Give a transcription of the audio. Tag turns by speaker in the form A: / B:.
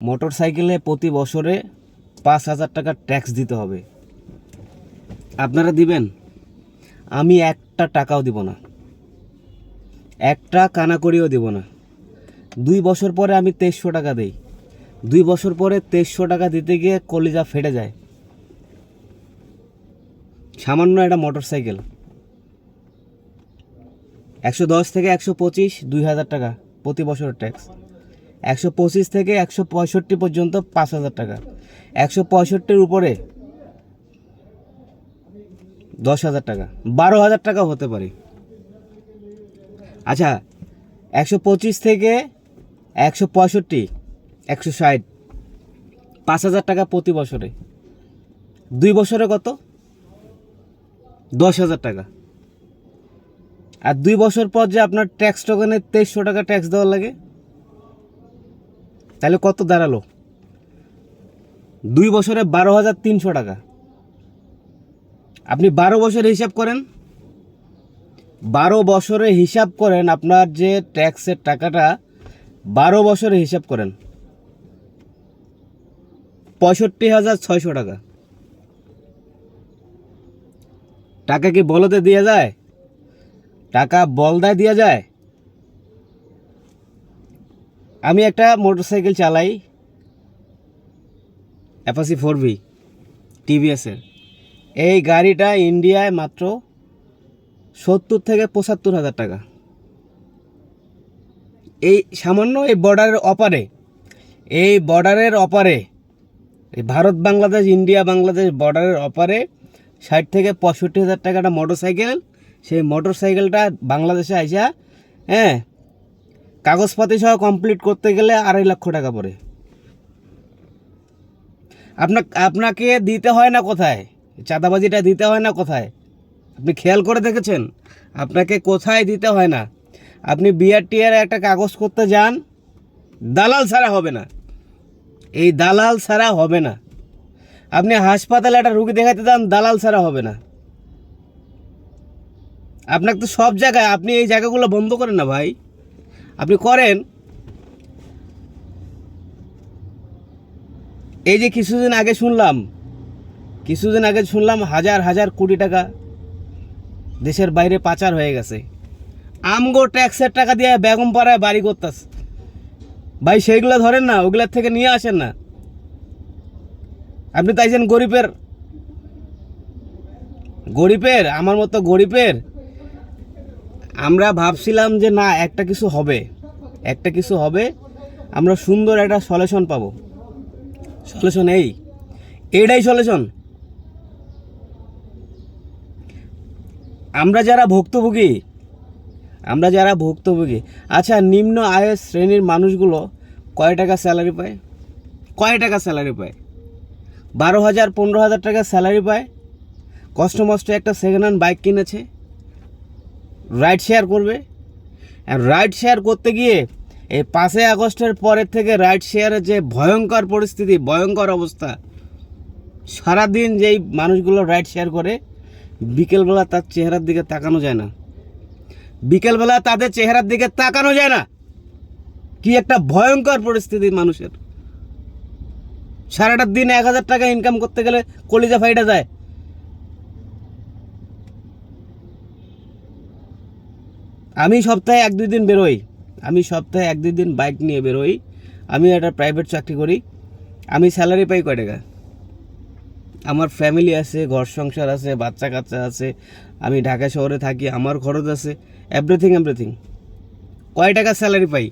A: Motor সাইকেলে প্রতি বছরে 5,000 টাকা ট্যাক্স দিতে হবে। আপনারা দিবেন? আমি একটা টাকাও দিব না, একটা কানাকড়িও দিব না। 2 বছর পরে আমি 2300 টাকা দেই। 2 বছর পরে 2300 টাকা দিতে গিয়ে কলিজা ফেটে যায়। সামান্য একটা মোটর সাইকেল 110 থেকে 125, 2,000 টাকা প্রতি বছরের ট্যাক্স। 125 থেকে 165 পর্যন্ত 5,000 টাকা। 165-র উপরে 10,000 টাকা, 12,000 টাকা হতে পারে। আচ্ছা, 125 থেকে 165, 160, 5,000 টাকা প্রতি বছরে। 2 বছরে কত? 10,000 টাকা। আর 2 বছর পর যে আপনার ট্যাক্স টোকেনে 2300 টাকা ট্যাক্স দেওয়া লাগে, তাহলে কত দাঁড়ালো? 2 বছরে 12,300 টাকা। আপনি 12 বছরে হিসাব করেন, 12 বছরে হিসাব করেন আপনার যে ট্যাক্সের টাকাটা, 12 বছরে হিসাব করেন 65,600 টাকা। টাকা কি বলতে দেওয়া যায়? টাকা বলদায় দেওয়া যায়? আমি একটা মোটরসাইকেল চালাই, অ্যাপাচি 4V টিভিএসের। এই গাড়িটা ইন্ডিয়ায় মাত্র 70 থেকে 75,000 টাকা। এই সামান্য এই বর্ডারের অপারে, এই ভারত বাংলাদেশ, ইন্ডিয়া বাংলাদেশ বর্ডারের অপারে 60 থেকে 65,000 টাকা একটা মোটর সাইকেল। সেই মোটর সাইকেলটা বাংলাদেশে আইসা, হ্যাঁ, কাগজপাতি সহ কমপ্লিট করতে গেলে 2.5 লক্ষ টাকা পড়ে। আপনাকে দিতে হয় না কোথায়? চাঁদাবাজিটা দিতে হয় না কোথায়? আপনি খেয়াল করে দেখেছেন? আপনাকে কোথায় দিতে হয় না। আপনি বিআরটিআর একটা কাগজ করতে যান, দালাল ছাড়া হবে না। এই দালাল ছাড়া হবে না। আপনি হাসপাতালে একটা রুগী দেখাতে যান, দালাল ছাড়া হবে না। আপনাকে তো সব জায়গায়, আপনি এই জায়গাগুলো বন্ধ করেন না ভাই, আপনি করেন। এই যে কিছুদিন আগে শুনলাম হাজার হাজার কোটি টাকা দেশের বাইরে পাচার হয়ে গেছে। আমগো ট্যাক্সের টাকা দিয়ে বেগমপাড়ায় বাড়ি করতেছে ভাই, সেইগুলো ধরেন না, ওগুলোর থেকে নিয়ে আসেন না। আপনি তাইছেন গরিবের আমার মতো গরিবের। আমরা ভাবছিলাম যে না, একটা কিছু হবে, আমরা সুন্দর একটা সলিউশন পাবো। সলিউশন এইটাই সলিউশন। আমরা যারা ভুক্তভোগী, আচ্ছা, নিম্ন আয়ের শ্রেণীর মানুষগুলো কয় টাকা স্যালারি পায়? 12,000, 15,000 টাকা স্যালারি পায়। কষ্ট মষ্ট একটা সেকেন্ড হ্যান্ড বাইক কিনেছে, রাইড শেয়ার করবে। আর রাইড শেয়ার করতে গিয়ে এই 5 আগস্টের পরের থেকে রাইড শেয়ারের যে ভয়ঙ্কর পরিস্থিতি, ভয়ঙ্কর অবস্থা। সারাদিন যেই মানুষগুলো রাইড শেয়ার করে, বিকেলবেলা তার চেহারার দিকে তাকানো যায় না। কি একটা ভয়ঙ্কর পরিস্থিতি মানুষের। সারাটা দিন 1,000 টাকা ইনকাম করতে গেলে কলিজা ফাইটা যায়। আমি সপ্তাহে 1-2 দিন বেরোই, বাইক নিয়ে বেরোই। আমি একটা প্রাইভেট চাকরি করি। আমি স্যালারি পাই কয় টাকা? আমার ফ্যামিলি আছে, ঘর সংসার আছে, বাচ্চা কাচ্চা আছে, আমি ঢাকা শহরে থাকি, আমার খরচ আছে, এভরিথিং। কয় টাকা স্যালারি পাই?